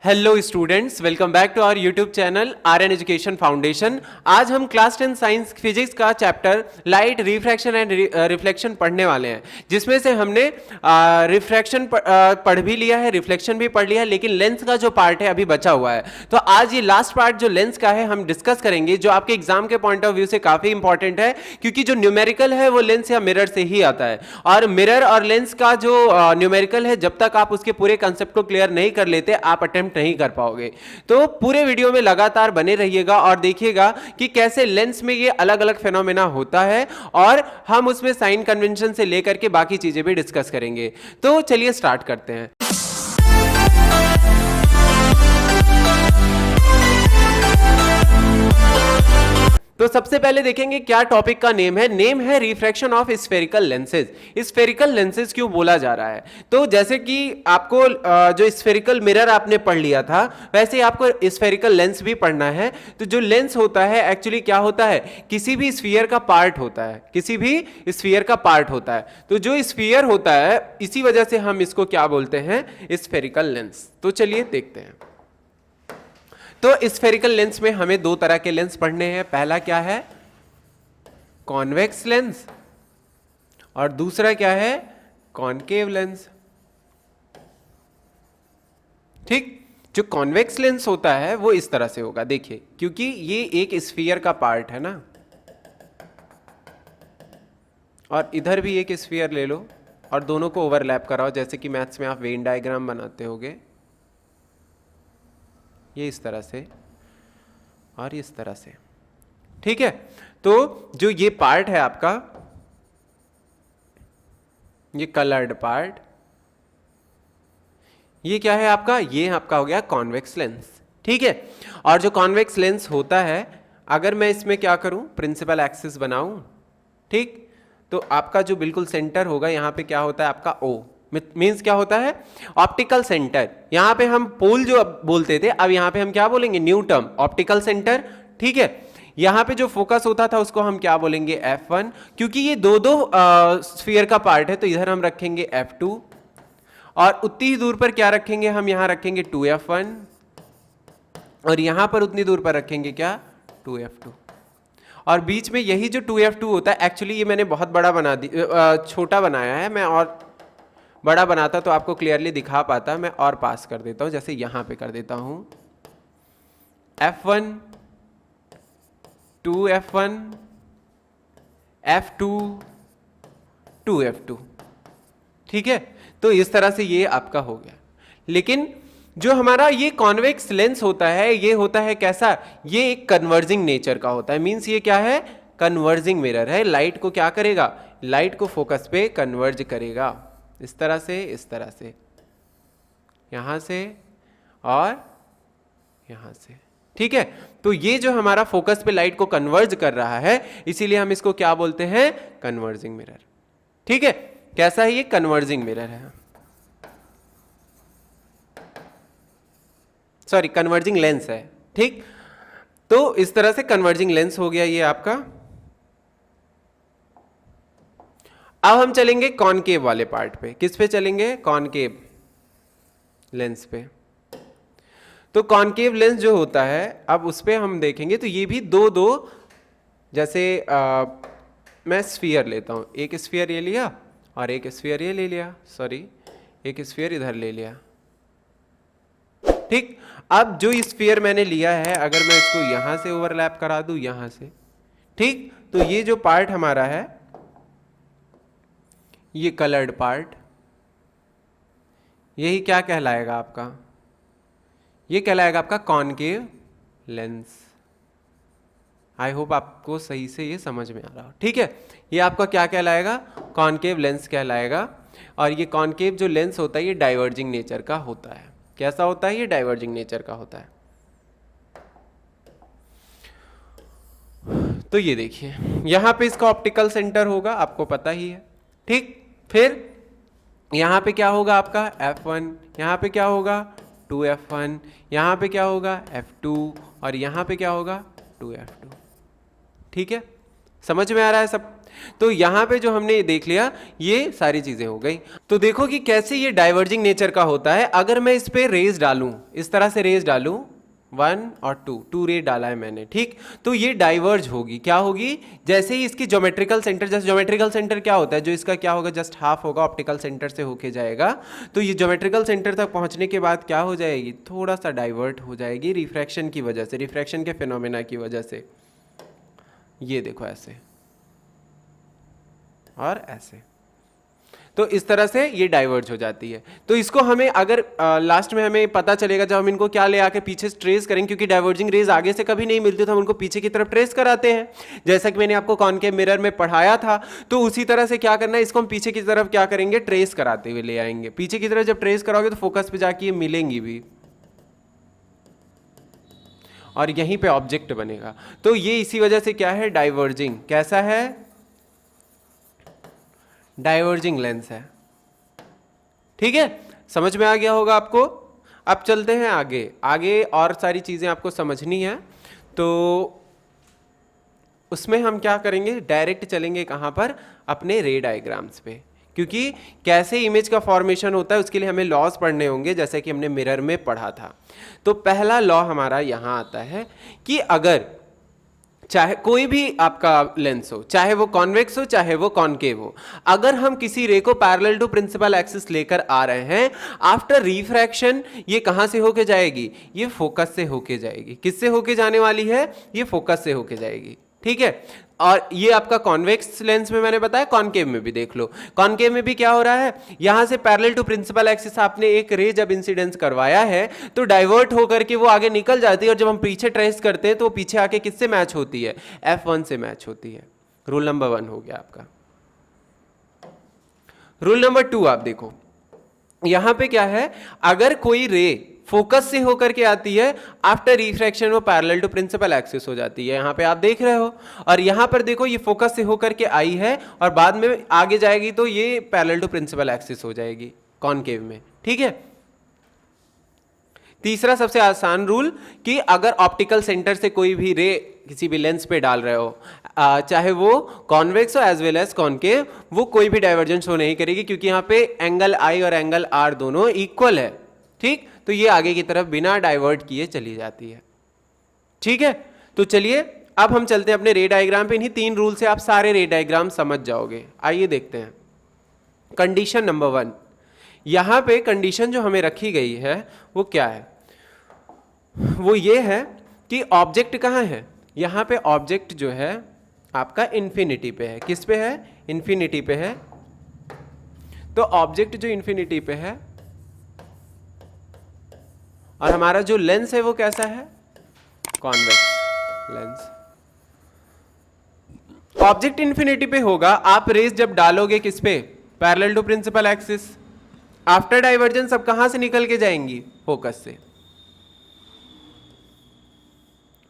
Hello students, welcome back to our YouTube channel Aryan Education Foundation. आज हम class 10 science physics का chapter light refraction and reflection पढ़ने वाले हैं, जिसमें से हमने रिफ्रैक्शन पढ़ भी लिया है, रिफ्लेक्शन भी पढ़ लिया है, लेकिन लेंस का जो पार्ट है अभी बचा हुआ है। तो आज ये लास्ट पार्ट जो लेंस का है हम डिस्कस करेंगे, जो आपके एग्जाम के पॉइंट ऑफ व्यू से काफी इंपॉर्टेंट है, क्योंकि जो न्यूमेरिकल है वो लेंस या मिरर से ही आता है। और मिरर और लेंस का जो न्यूमेरिकल है, जब तक आप उसके पूरे कंसेप्ट को क्लियर नहीं कर लेते आप अटेम्प्ट नहीं कर पाओगे। तो पूरे वीडियो में लगातार बने रहिएगा और देखिएगा कि कैसे लेंस में ये अलग अलग फेनोमेना होता है, और हम उसमें साइन कन्वेंशन से लेकर के बाकी चीजें भी डिस्कस करेंगे। तो चलिए स्टार्ट करते हैं। तो सबसे पहले देखेंगे क्या टॉपिक का नेम है refraction of spherical lenses. Spherical lenses क्यों बोला जा रहा है? तो जैसे कि आपको जो स्फेरिकल मिरर आपने पढ़ लिया था, वैसे ही आपको स्फेरिकल लेंस भी पढ़ना है। तो जो लेंस होता है एक्चुअली क्या होता है, किसी भी स्फीयर का पार्ट होता है, किसी भी स्फीयर का पार्ट होता है। तो जो स्फीयर होता है, इसी वजह से हम इसको क्या बोलते हैं, स्फेरिकल लेंस। तो चलिए देखते हैं। तो स्फेरिकल लेंस में हमें दो तरह के लेंस पढ़ने हैं। पहला क्या है, कॉन्वेक्स लेंस, और दूसरा क्या है, कॉनकेव लेंस। ठीक, जो कॉन्वेक्स लेंस होता है वो इस तरह से होगा, देखिए, क्योंकि ये एक स्फीयर का पार्ट है ना, और इधर भी एक स्फीयर ले लो और दोनों को ओवरलैप कराओ, जैसे कि मैथ्स में आप वेन डायग्राम बनाते होगे, ये इस तरह से और इस तरह से। ठीक है, तो जो ये पार्ट है आपका, ये कलर्ड पार्ट, ये क्या है आपका, ये आपका हो गया कॉन्वेक्स लेंस। ठीक है, और जो कॉन्वेक्स लेंस होता है, अगर मैं इसमें क्या करूं, प्रिंसिपल एक्सिस बनाऊं, ठीक, तो आपका जो बिल्कुल सेंटर होगा, यहां पे क्या होता है आपका O, मीन्स क्या होता है, ऑप्टिकल सेंटर। यहां पे हम पोल जो बोलते थे, अब यहां पे हम क्या बोलेंगे, न्यू टर्म, ऑप्टिकल सेंटर। ठीक है, यहां पे जो फोकस होता था उसको हम क्या बोलेंगे, F1, क्योंकि ये दो दो स्फीयर का पार्ट है, तो इधर हम रखेंगे F2, और उतनी ही दूर पर क्या रखेंगे, हम यहां रखेंगे 2F1, और यहां पर उतनी दूर पर रखेंगे क्या, 2F2। और बीच में यही जो 2F2 होता है, एक्चुअली ये मैंने बहुत बड़ा बना छोटा बनाया है, मैं और बड़ा बनाता तो आपको क्लियरली दिखा पाता, मैं और पास कर देता हूं, जैसे यहां पे कर देता हूं, F1 2F1 F2 2F2। ठीक है, तो इस तरह से ये आपका हो गया। लेकिन जो हमारा ये कॉन्वेक्स लेंस होता है, ये होता है कैसा, ये एक कन्वर्जिंग नेचर का होता है। मींस ये क्या है, कन्वर्जिंग मिरर है। लाइट को क्या करेगा, लाइट को फोकस पे कन्वर्ज करेगा, इस तरह से, इस तरह से, यहां से और यहां से। ठीक है, तो ये जो हमारा फोकस पे लाइट को कन्वर्ज कर रहा है, इसीलिए हम इसको क्या बोलते हैं, कन्वर्जिंग मिरर। ठीक है, कैसा है ये, कन्वर्जिंग मिरर है, सॉरी कन्वर्जिंग लेंस है। ठीक, तो इस तरह से कन्वर्जिंग लेंस हो गया ये आपका। अब हम चलेंगे कॉनकेव वाले पार्ट पे। किस पे चलेंगे, कॉनकेव लेंस पे। तो कॉनकेव लेंस जो होता है, अब उस पे हम देखेंगे, तो ये भी दो दो, जैसे मैं स्फीयर लेता हूं, एक स्फीयर ये लिया और एक स्फीयर ये ले लिया, सॉरी एक स्फीयर इधर ले लिया। ठीक, अब जो स्फीयर मैंने लिया है, अगर मैं इसको यहां से ओवरलैप करा दूं, यहां से, ठीक, तो ये जो पार्ट हमारा है, ये कलर्ड पार्ट, यही क्या कहलाएगा आपका, ये कहलाएगा आपका कॉनकेव लेंस। आई होप आपको सही से ये समझ में आ रहा हो। ठीक है, ये आपका क्या कहलाएगा, कॉनकेव लेंस कहलाएगा। और ये कॉनकेव जो लेंस होता है, ये डाइवर्जिंग नेचर का होता है। कैसा होता है, ये डाइवर्जिंग नेचर का होता है। तो ये देखिए, यहां पे इसका ऑप्टिकल सेंटर होगा, आपको पता ही है। ठीक, फिर यहां पे क्या होगा आपका F1, यहां पे क्या होगा 2F1, यहां पे क्या होगा F2, और यहां पे क्या होगा 2F2। ठीक है, समझ में आ रहा है सब। तो यहाँ पे जो हमने देख लिया ये सारी चीजें हो गई। तो देखो कि कैसे ये डाइवर्जिंग नेचर का होता है। अगर मैं इस पे रेज डालूं, इस तरह से रेज डालूं, 1 और 2 रे डाला है मैंने, ठीक, तो ये डाइवर्ज होगी। क्या होगी? जैसे ही इसकी ज्योमेट्रिकल सेंटर, जैसे ज्योमेट्रिकल सेंटर क्या होता है, जो इसका क्या होगा, जस्ट हाफ होगा, ऑप्टिकल सेंटर से होके जाएगा। तो ये ज्योमेट्रिकल सेंटर तक पहुंचने के बाद क्या हो जाएगी, थोड़ा सा डाइवर्ट हो जाएगी रिफ्रैक्शन की वजह से, रिफ्रैक्शन के फिनोमेना की वजह से। ये देखो ऐसे और ऐसे, तो इस तरह से ये डाइवर्ज हो जाती है। तो इसको हमें अगर लास्ट में हमें पता चलेगा जब हम इनको क्या ले आके पीछे ट्रेस करेंगे, क्योंकि डाइवर्जिंग रेज आगे से कभी नहीं मिलती तो हम उनको पीछे की तरफ ट्रेस कराते हैं, जैसा कि मैंने आपको कॉनकेव मिरर में पढ़ाया था। तो उसी तरह से क्या करना है, इसको हम पीछे की तरफ क्या करेंगे, ट्रेस कराते हुए ले आएंगे। पीछे की तरफ जब ट्रेस कराओगे तो फोकस पे जाके ये मिलेंगी भी और यहीं पे ऑब्जेक्ट बनेगा। तो ये इसी वजह से क्या है, डाइवर्जिंग। कैसा है? डाइवर्जिंग लेंस है। ठीक है, समझ में आ गया होगा आपको। अब चलते हैं आगे। आगे और सारी चीजें आपको समझनी है, तो उसमें हम क्या करेंगे, डायरेक्ट चलेंगे कहां पर, अपने रे डायग्राम्स पे, क्योंकि कैसे इमेज का फॉर्मेशन होता है उसके लिए हमें लॉज पढ़ने होंगे, जैसे कि हमने मिरर में पढ़ा था। तो पहला लॉ हमारा यहां आता है कि अगर चाहे कोई भी आपका लेंस हो, चाहे वो कॉन्वेक्स हो चाहे वो कॉनकेव हो, अगर हम किसी रे को पैरेलल टू प्रिंसिपल एक्सिस लेकर आ रहे हैं, आफ्टर रिफ्रैक्शन ये कहां से होके जाएगी, ये फोकस से होके जाएगी। किससे होके जाने वाली है, ये फोकस से होके जाएगी। ठीक है, और ये आपका कॉन्वेक्स लेंस में मैंने बताया, कॉनकेव में भी देख लो। कॉनकेव में भी क्या हो रहा है, यहां से पैरेलल टू प्रिंसिपल एक्सिस आपने एक रे जब इंसिडेंस करवाया है तो डाइवर्ट होकर के वो आगे निकल जाती है, और जब हम पीछे ट्रेस करते हैं तो वो पीछे आके किससे मैच होती है, F1 से मैच होती है। रूल नंबर 1 हो गया आपका। रूल नंबर 2 आप देखो, यहां पे क्या है, अगर कोई रे फोकस से होकर के आती है, आफ्टर रिफ्रैक्शन वो पैरेलल टू प्रिंसिपल एक्सिस हो जाती है। यहां पे आप देख रहे हो, और यहां पर देखो ये फोकस से होकर के आई है और बाद में आगे जाएगी तो ये पैरेलल टू प्रिंसिपल एक्सिस हो जाएगी कॉनकेव में। ठीक है, तीसरा सबसे आसान रूल कि अगर ऑप्टिकल सेंटर से कोई भी रे किसी भी लेंस पे डाल रहे हो, चाहे वो कॉन्वेक्स हो एज वेल एज कॉनकेव, वो कोई भी डाइवर्जेंस शो नहीं करेगी, क्योंकि यहाँ पे एंगल आई और एंगल आर दोनों इक्वल है। ठीक, तो ये आगे की तरफ बिना डाइवर्ट किए चली जाती है। ठीक है, तो चलिए अब हम चलते हैं अपने रे डायग्राम पे। इन्हीं 3 रूल से आप सारे रे डायग्राम समझ जाओगे। आइए देखते हैं। कंडीशन नंबर 1, यहां पे कंडीशन जो हमें रखी गई है वो क्या है, वो ये है कि ऑब्जेक्ट कहां है, यहां पे ऑब्जेक्ट जो है आपका इन्फिनिटी पे है। किस पे है, इन्फिनिटी पे है। तो ऑब्जेक्ट जो इन्फिनिटी पे है और हमारा जो लेंस है वो कैसा है, कॉन्वेक्स लेंस। ऑब्जेक्ट इन्फिनिटी पे होगा, आप रेज जब डालोगे किस पे, parallel to principal axis. After divergence अब कहां से निकल के जाएंगी, फोकस से।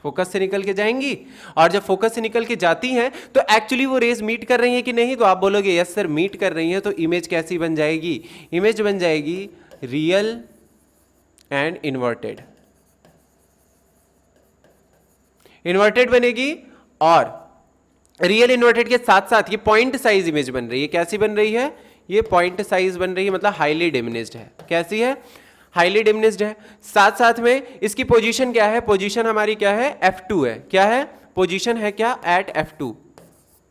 फोकस से निकल के जाएंगी, और जब फोकस से निकल के जाती हैं तो एक्चुअली वो रेज मीट कर रही हैं कि नहीं, तो आप बोलोगे यस सर मीट कर रही हैं। तो इमेज कैसी बन जाएगी, इमेज बन जाएगी रियल एंड इन्वर्टेड। इन्वर्टेड बनेगी, और रियल इन्वर्टेड के साथ साथ ये पॉइंट साइज इमेज बन रही है। कैसी बन रही है, ये पॉइंट साइज बन रही है, मतलब हाईली डिमिनिश्ड है। कैसी है, हाईली डिमिनिश्ड है। साथ साथ में इसकी पोजीशन क्या है, पोजीशन हमारी क्या है, F2 है। क्या है, पोजीशन है क्या, एट F2।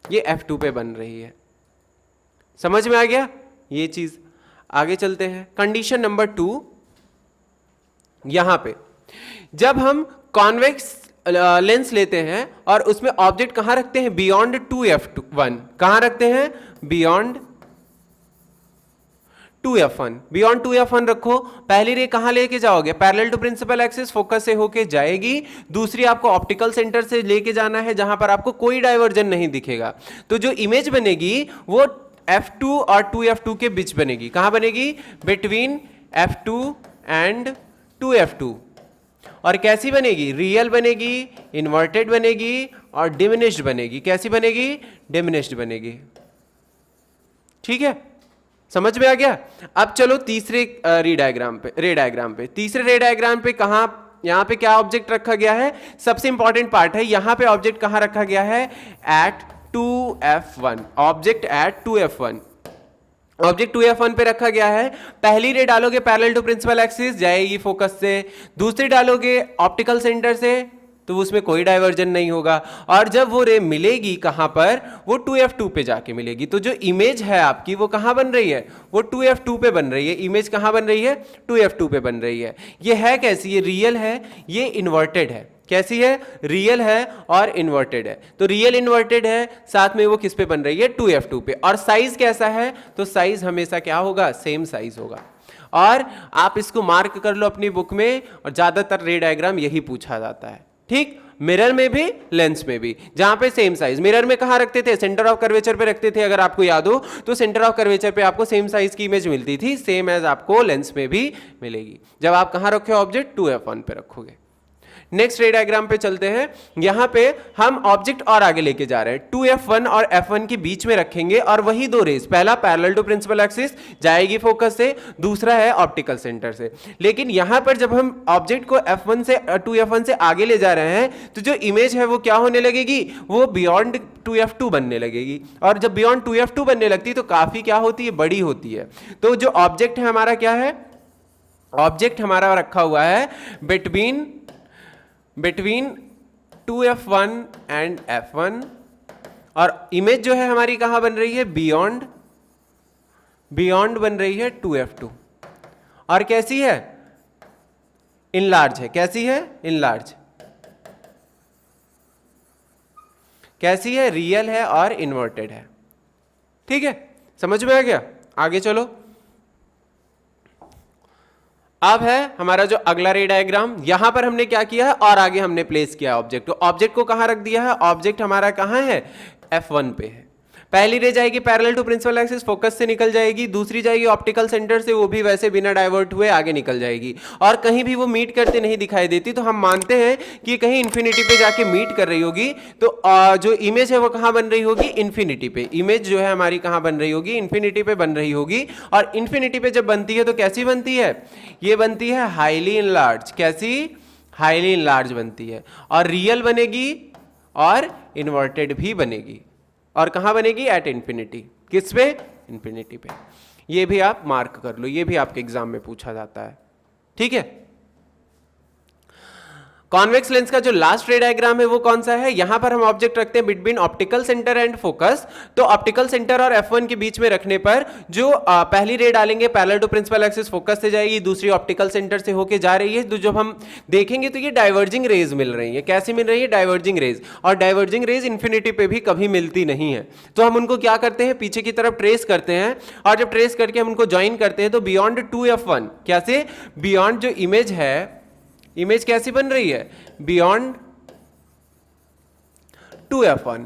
ये F2 पे बन रही है। समझ में आ गया ये चीज। आगे चलते हैं। कंडीशन नंबर 2, यहां पे जब हम कॉन्वेक्स लेंस लेते हैं और उसमें ऑब्जेक्ट कहां रखते हैं, बियॉन्ड 2F1। कहां रखते हैं, बियॉन्ड 2F1। बियॉन्ड 2F1 रखो। पहली रे कहां लेके जाओगे, parallel to principal axis, focus से होके जाएगी। दूसरी आपको ऑप्टिकल सेंटर से लेके जाना है जहां पर आपको कोई डाइवर्जन नहीं दिखेगा। तो जो इमेज बनेगी वो F2 और 2F2 के बीच बनेगी। कहां बनेगी, बिटवीन F2 एंड 2F2। और कैसी बनेगी, रियल बनेगी, इन्वर्टेड बनेगी और डिमिनिश्ड बनेगी। कैसी बनेगी, डिमिनिश्ड बनेगी। ठीक है, समझ में आ गया। अब चलो तीसरे रे डायग्राम पे। तीसरे रे डायग्राम पे कहां, यहां पे क्या ऑब्जेक्ट रखा गया है, सबसे इंपॉर्टेंट पार्ट है। यहां पे ऑब्जेक्ट कहां रखा गया है, eight 2f1, object at 2f1, object 2f1 पे रखा गया है। पहली रे डालोगे पैरेलल टू प्रिंसिपल एक्सिस, जाएगी फोकस से। दूसरी डालोगे ऑप्टिकल सेंटर से, तो उसमें कोई डाइवर्जन नहीं होगा। और जब वो रे मिलेगी कहां पर, वो 2f2 पे जाके मिलेगी। तो जो इमेज है आपकी वो कहां बन रही है, वो 2f2 पे बन रही है। इमेज कहां बन रही है, 2f2 पे बन रही है। ये है कैसी, ये रियल है, ये इन्वर्टेड है। कैसी है, रियल है और इन्वर्टेड है। तो रियल इन्वर्टेड है, साथ में वो किस पे बन रही है, 2f2 पे। और साइज कैसा है, तो साइज हमेशा क्या होगा, सेम साइज होगा। और आप इसको मार्क कर लो अपनी बुक में, और ज्यादातर रे डायग्राम यही पूछा जाता है। ठीक, मिरर में भी लेंस में भी, जहां पे सेम साइज। मिरर में कहां रखते थे, सेंटर ऑफ कर्वेचर पे रखते थे, अगर आपको याद हो तो सेंटर ऑफ कर्वेचर पे आपको सेम साइज की इमेज मिलती थी। सेम एज आपको लेंस में भी मिलेगी जब आप कहां रखे ऑब्जेक्ट, 2f1 पे रखोगे। नेक्स्ट रे डायग्राम पे चलते हैं। यहां पे हम ऑब्जेक्ट और आगे लेके जा रहे हैं, 2f1 और f1 के बीच में रखेंगे, और वही दो रेस, पहला पैरेलल टू प्रिंसिपल एक्सिस जाएगी फोकस से, दूसरा है ऑप्टिकल सेंटर से। लेकिन यहां पर जब हम ऑब्जेक्ट को f1 से 2f1 से आगे ले जा रहे हैं, तो जो इमेज है वो क्या होने लगेगी, वो बियॉन्ड 2f2 बनने लगेगी। और जब बियॉन्ड 2f2 बनने लगती है तो काफी क्या होती है, बड़ी होती है। तो जो ऑब्जेक्ट है हमारा क्या है, ऑब्जेक्ट हमारा रखा हुआ है बिटवीन 2f1 एंड f1, और इमेज जो है हमारी कहां बन रही है, बियॉन्ड बन रही है 2f2। और कैसी है, इनलार्ज है। कैसी है, इनलार्ज। कैसी है, रियल है और इन्वर्टेड है। ठीक है, समझ में आ गया। आगे चलो। अब है हमारा जो अगला रे डायग्राम। यहां पर हमने क्या किया है, और आगे हमने प्लेस किया ऑब्जेक्ट। तो ऑब्जेक्ट को कहां रख दिया है, ऑब्जेक्ट हमारा कहां है, f1 पे है। पहली रे जाएगी parallel to principal axis, focus से निकल जाएगी। दूसरी जाएगी ऑप्टिकल सेंटर से, वो भी वैसे बिना डाइवर्ट हुए आगे निकल जाएगी। और कहीं भी वो मीट करते नहीं दिखाई देती, तो हम मानते हैं कि कहीं इन्फिनिटी पे जाके मीट कर रही होगी। तो जो इमेज है वो कहां बन रही होगी, इन्फिनिटी पे। इमेज जो है हमारी कहां बन रही होगी, इन्फिनिटी पे बन रही होगी। और इन्फिनिटी पे जब बनती है तो कैसी बनती है, ये बनती है हाईली इनलार्ज। कैसी, हाईली इनलार्ज बनती है। और रियल बनेगी और इन्वर्टेड भी बनेगी। और कहां बनेगी, एट इंफिनिटी। किस पे, इंफिनिटी पे। ये भी आप मार्क कर लो, ये भी आपके एग्जाम में पूछा जाता है। ठीक है। कॉन्वेक्स लेंस का जो लास्ट रे डायग्राम है वो कौन सा है, यहां पर हम ऑब्जेक्ट रखते हैं between optical centre and focus. तो ऑप्टिकल सेंटर और f1 के बीच में रखने पर जो पहली रे डालेंगे parallel to principal axis, focus से जाएगी, दूसरी ऑप्टिकल सेंटर से होके जा रही है। तो जब हम देखेंगे तो ये डाइवर्जिंग रेज मिल रही है। कैसी मिल रही है, डाइवर्जिंग रेज। और डाइवर्जिंग रेज इन्फिनिटी पे भी कभी मिलती नहीं है। तो हम उनको क्या करते हैं, पीछे की तरफ ट्रेस करते हैं, और जब ट्रेस करके हम उनको ज्वाइन करते हैं तो बियॉन्ड 2f1, कैसे, बियॉन्ड जो इमेज है, इमेज कैसी बन रही है, बियॉन्ड 2f1।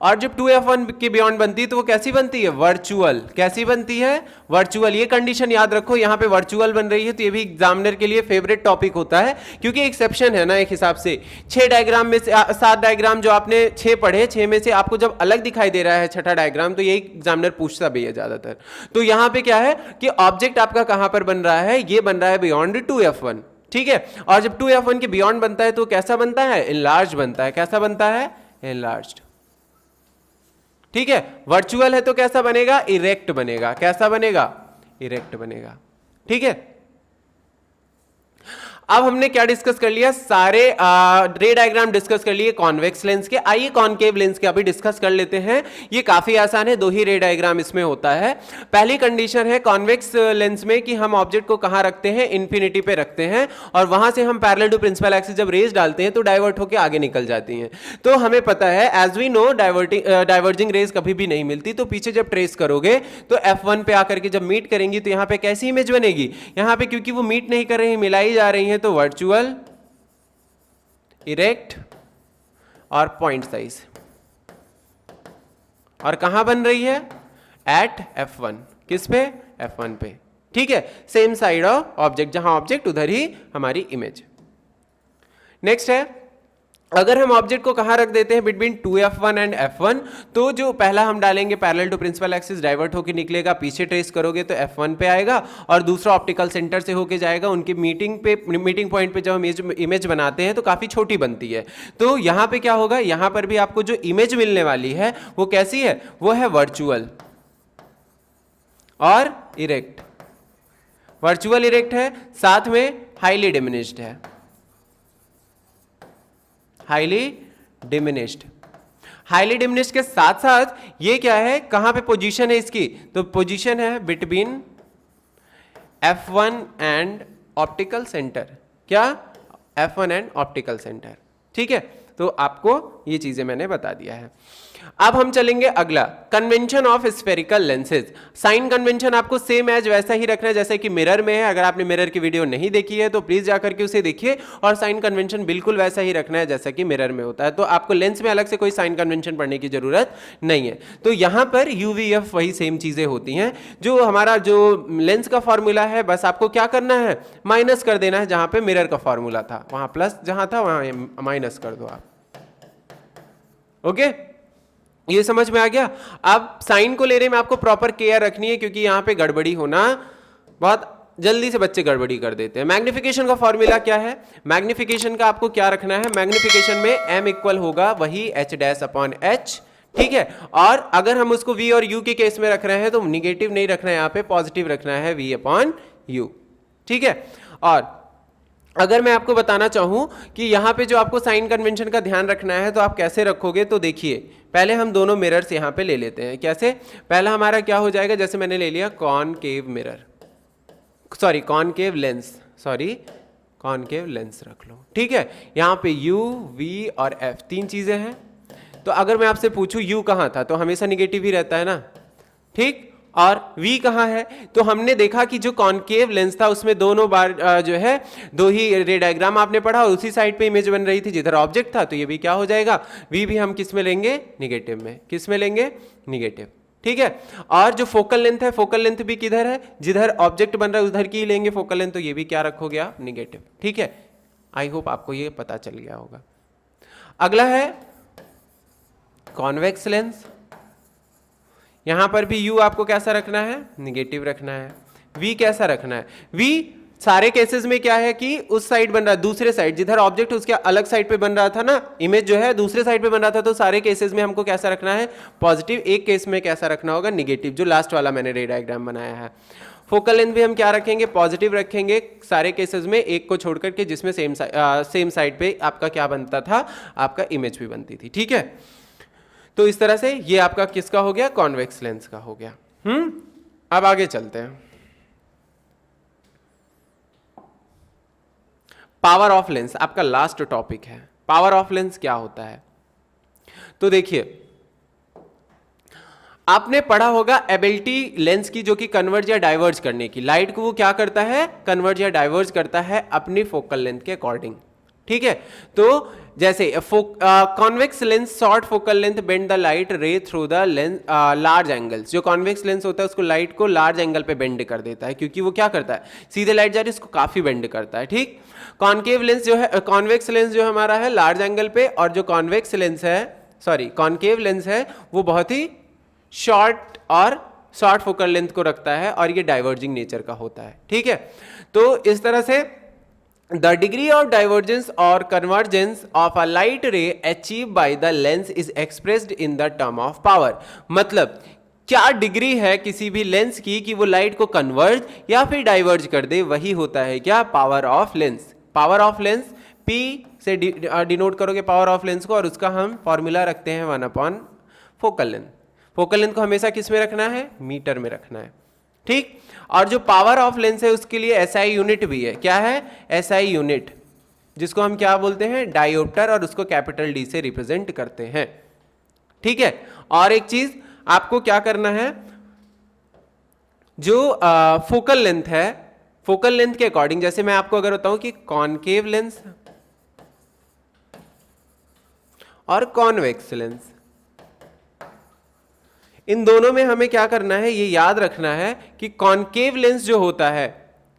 और जब 2f1 के बियॉन्ड बनती है तो वो कैसी बनती है, वर्चुअल। कैसी बनती है, वर्चुअल। ये कंडीशन याद रखो, यहां पे वर्चुअल बन रही है। तो ये भी एग्जामिनर के लिए फेवरेट टॉपिक होता है, क्योंकि एक्सेप्शन है ना एक हिसाब से। 6 डायग्राम में से 7 डायग्राम जो आपने 6 पढ़े, 6 में से आपको जब अलग दिखाई दे रहा है छठा डायग्राम, तो यही एग्जामिनर पूछता भी है ज्यादातर। तो यहां पे क्या है कि ऑब्जेक्ट आपका कहां पर बन रहा है, ये बन रहा है बियॉन्ड 2f1। ठीक है। और जब 2f1 के बियॉन्ड बनता है तो कैसा बनता है, इनलार्ज बनता है। कैसा बनता है, इनलार्ज्ड। ठीक है। वर्चुअल है तो कैसा बनेगा, इरेक्ट बनेगा। कैसा बनेगा, इरेक्ट बनेगा। ठीक है। अब हमने क्या डिस्कस कर लिया, सारे रे डायग्राम डिस्कस कर लिए कॉन्वेक्स लेंस के। आइए कॉनकेव लेंस के अभी डिस्कस कर लेते हैं। ये काफी आसान है, 2 ही रे डायग्राम इसमें होता है। पहली कंडीशन है कॉन्वेक्स लेंस में कि हम ऑब्जेक्ट को कहां रखते हैं, इन्फिनिटी पे रखते हैं, और वहां से हम पैरेलल टू प्रिंसिपल एक्सिस जब रेज डालते हैं तो डाइवर्ट होकर आगे निकल जाती हैं। तो हमें पता है, as we know, diverging rays कभी भी नहीं मिलती। तो पीछे जब ट्रेस करोगे तो f1 पे आकर के जब मीट करेंगी तो यहां पे कैसी इमेज बनेगी, यहां पे क्योंकि वो मीट नहीं कर रही, मिलाई जा रही है, तो वर्चुअल, इरेक्ट और पॉइंट साइज। और कहां बन रही है, एट f1। किस पे, f1 पे। ठीक है। सेम साइड ऑफ ऑब्जेक्ट, जहां ऑब्जेक्ट उधर ही हमारी इमेज। नेक्स्ट है अगर हम ऑब्जेक्ट को कहाँ रख देते हैं, बिटवीन 2f1 एंड f1, तो जो पहला हम डालेंगे parallel to principal axis divert होकर निकलेगा, पीछे ट्रेस करोगे तो f1 पे आएगा, और दूसरा ऑप्टिकल सेंटर से होके जाएगा, उनकी मीटिंग पॉइंट पे जब हम इमेज बनाते हैं तो काफ़ी छोटी बनती है। तो यहाँ पे क्या होगा, यहाँ पर भी आपको जो इमेज मिलने वाली है वो कैसी है, वो है वर्चुअल और इरेक्ट। वर्चुअल इरेक्ट है, साथ में हाईली डिमिनिश्ड है, हाईली डिमिनिश्ड। हाईली डिमिनिश्ड के साथ साथ ये क्या है, कहां पे पोजीशन है इसकी, तो पोजीशन है between F1 and optical centre. क्या, F1 एंड ऑप्टिकल सेंटर। ठीक है, तो आपको ये चीजें मैंने बता दिया है। अब हम चलेंगे अगला, convention of spherical lenses. Sign convention आपको सेम एज वैसा ही रखना है जैसे कि मिरर में है। अगर आपने मिरर की वीडियो नहीं देखी है तो प्लीज जाकर के उसे देखिए, और साइन कन्वेंशन बिल्कुल वैसा ही रखना है जैसा कि मिरर में होता है। तो आपको लेंस में अलग से कोई साइन कन्वेंशन पढ़ने की जरूरत नहीं है। तो यहां पर UVF वही सेम चीजें होती हैं। जो हमारा जो लेंस का फॉर्मूला है, बस आपको क्या करना है, माइनस कर देना है। जहां पे मिरर का फॉर्मूला था वहां प्लस, जहां था वहां माइनस कर दो आप। ओके, ये समझ में आ गया। अब साइन को लेने में आपको प्रॉपर केयर रखनी है, क्योंकि यहां पे गड़बड़ी होना बहुत जल्दी से बच्चे गड़बड़ी कर देते हैं। मैग्निफिकेशन का फॉर्मूला क्या है, मैग्निफिकेशन का आपको क्या रखना है, मैग्निफिकेशन में m इक्वल होगा वही h'/h। ठीक है, और अगर हम उसको v और u के केस में रख रहे हैं तो निगेटिव नहीं रखना है, यहाँ पे पॉजिटिव रखना है v/u। ठीक है, और अगर मैं आपको बताना चाहूं कि यहां पे जो आपको साइन कन्वेंशन का ध्यान रखना है तो आप कैसे रखोगे, तो देखिए पहले हम दोनों मिरर्स यहां पे ले लेते हैं। कैसे, पहला हमारा क्या हो जाएगा, जैसे मैंने ले लिया concave mirror, sorry concave lens, sorry concave lens रख लो। ठीक है, यहां पे u, v और f तीन चीजें हैं। तो अगर मैं आपसे पूछूं u कहां था, तो हमेशा निगेटिव ही रहता है ना। ठीक, और v कहाँ है, तो हमने देखा कि जो कॉनकेव लेंस था उसमें दोनों बार जो है दो ही रे डायग्राम आपने पढ़ा, और उसी साइड पे इमेज बन रही थी जिधर ऑब्जेक्ट था। तो ये भी क्या हो जाएगा, v भी हम किस में लेंगे, निगेटिव में। किस में लेंगे, निगेटिव। ठीक है, और जो फोकल लेंथ है, फोकल लेंथ भी किधर है, जिधर ऑब्जेक्ट बन रहा है उधर की लेंगे फोकल लेंथ, तो ये भी क्या रखोगे आप, निगेटिव। ठीक है, आई होप आपको ये पता चल गया होगा। अगला है कॉन्वेक्स लेंस। यहां पर भी u आपको कैसा रखना है, निगेटिव रखना है। v कैसा रखना है, v सारे केसेस में क्या है कि उस साइड बन रहा है, दूसरे साइड जिधर ऑब्जेक्ट उसके अलग साइड पे बन रहा था ना, इमेज जो है दूसरे साइड पे बन रहा था, तो सारे केसेस में हमको कैसा रखना है, पॉजिटिव। एक केस में कैसा रखना होगा, निगेटिव, जो लास्ट वाला मैंने रे डायग्राम बनाया है। फोकल लेंथ भी हम क्या रखेंगे, पॉजिटिव रखेंगे सारे केसेस में, एक को छोड़कर के जिसमें सेम साइड पे आपका क्या बनता था, आपका इमेज भी बनती थी। ठीक है, तो इस तरह से ये आपका किसका हो गया, कॉन्वेक्स लेंस का हो गया। अब आगे चलते हैं, पावर ऑफ लेंस आपका लास्ट टॉपिक है। पावर ऑफ लेंस क्या होता है, तो देखिए आपने पढ़ा होगा एबिलिटी लेंस की, जो कि कन्वर्ज या डाइवर्ज करने की। लाइट को वो क्या करता है, कन्वर्ज या डाइवर्ज करता है अपनी फोकल लेंथ के अकॉर्डिंग। ठीक है, तो जैसे convex lens short focal length bend the light रे through the lens large angles. जो कॉन्वेक्स लेंस होता है उसको लाइट को लार्ज एंगल पे बेंड कर देता है, क्योंकि वो क्या करता है, सीधे लाइट जा रही है इसको काफी बेंड करता है। ठीक, कॉन्केव लेंस जो है, कॉन्वेक्स लेंस जो हमारा है लार्ज एंगल पे, और जो कॉन्वेक्स लेंस है, सॉरी कॉन्केव लेंस है, वो बहुत ही शॉर्ट और शॉर्ट फोकल लेंथ को रखता है, और ये डाइवर्जिंग नेचर का होता है। ठीक है, तो इस तरह से द डिग्री ऑफ डाइवर्जेंस और कन्वर्जेंस ऑफ अ लाइट रे achieve by the lens is expressed in the term of power. मतलब क्या डिग्री है किसी भी लेंस की कि वो लाइट को कन्वर्ज या फिर डाइवर्ज कर दे, वही होता है क्या, power of lens. Power of lens P से डिनोट करोगे पावर ऑफ लेंस को, और उसका हम फॉर्मूला रखते हैं 1/, फोकल लेंथ। फोकल लेंथ को हमेशा किस में रखना है, मीटर में रखना है। ठीक, और जो पावर ऑफ लेंस है उसके लिए SI यूनिट भी है। क्या है, SI यूनिट, जिसको हम क्या बोलते हैं, डायोप्टर, और उसको कैपिटल D से रिप्रेजेंट करते हैं। ठीक है, और एक चीज आपको क्या करना है, जो फोकल लेंथ है, फोकल लेंथ के अकॉर्डिंग, जैसे मैं आपको अगर बताऊं कि कॉनकेव लेंस और कॉन्वेक्स लेंस, इन दोनों में हमें क्या करना है, ये याद रखना है कि कॉनकेव लेंस जो होता है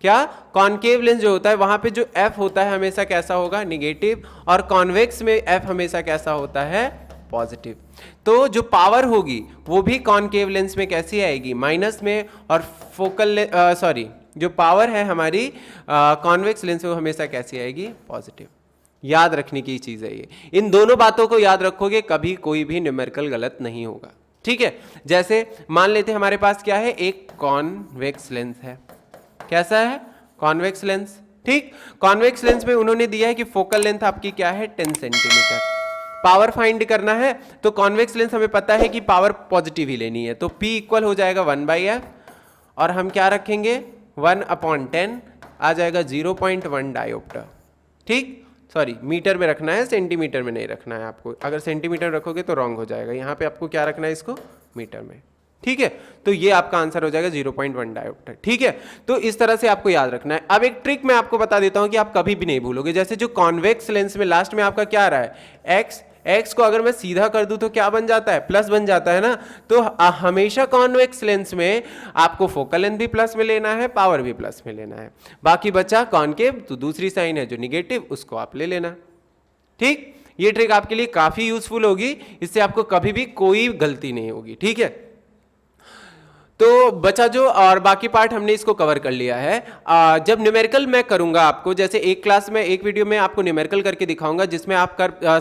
क्या कॉनकेव लेंस जो होता है वहां पे जो एफ होता है हमेशा कैसा होगा, निगेटिव, और कॉन्वेक्स में एफ हमेशा कैसा होता है, पॉजिटिव। तो जो पावर होगी वो भी कॉनकेव लेंस में कैसी आएगी, माइनस में, और फोकल जो पावर है हमारी कॉन्वेक्स लेंस में वो हमेशा कैसी आएगी, पॉजिटिव। याद रखने की चीज है ये, इन दोनों बातों को याद रखोगे कभी कोई भी न्यूमेरिकल गलत नहीं होगा, ठीक है। जैसे मान लेते हमारे पास क्या है, एक कॉन्वेक्स लेंस है, कैसा है, कॉन्वेक्स लेंस, ठीक। कॉन्वेक्स लेंस में उन्होंने दिया है कि फोकल लेंथ आपकी क्या है, 10 सेंटीमीटर। पावर फाइंड करना है तो कॉन्वेक्स लेंस हमें पता है कि पावर पॉजिटिव ही लेनी है, तो P इक्वल हो जाएगा 1/f, और हम क्या रखेंगे 1/10 आ जाएगा 0.1 डायोप्टर, ठीक। सॉरी, मीटर में रखना है, सेंटीमीटर में नहीं रखना है आपको, अगर सेंटीमीटर रखोगे तो रॉन्ग हो जाएगा, यहाँ पे आपको क्या रखना है, इसको मीटर में, ठीक है। तो ये आपका आंसर हो जाएगा 0.1 डायोप्टर, ठीक है। तो इस तरह से आपको याद रखना है। अब एक ट्रिक मैं आपको बता देता हूं कि आप कभी भी नहीं भूलोगे। जैसे जो कॉन्वेक्स लेंस में लास्ट में आपका क्या आ रहा है, एक्स को अगर मैं सीधा कर दूं तो क्या बन जाता है, प्लस बन जाता है ना। तो हमेशा कॉन्वेक्स लेंस में आपको फोकल लेंथ भी प्लस में लेना है, पावर भी प्लस में लेना है। बाकी बचा कॉनकेव, तो दूसरी साइन है जो निगेटिव, उसको आप ले लेना, ठीक। ये ट्रिक आपके लिए काफी यूजफुल होगी, इससे आपको कभी भी कोई गलती नहीं होगी, ठीक है। तो बचा जो और बाकी पार्ट हमने इसको कवर कर लिया है। जब न्यूमेरिकल मैं करूंगा आपको, जैसे एक क्लास में एक वीडियो में आपको न्यूमेरिकल करके दिखाऊंगा जिसमें आप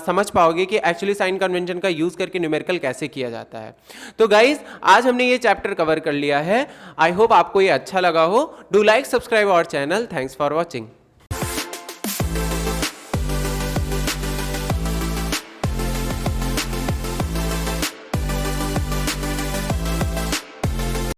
समझ पाओगे कि एक्चुअली साइन कन्वेंशन का यूज करके न्यूमेरिकल कैसे किया जाता है। तो गाइज आज हमने ये चैप्टर कवर कर लिया है। आई होप आपको ये अच्छा लगा हो। Do like, subscribe our channel. Thanks for watching.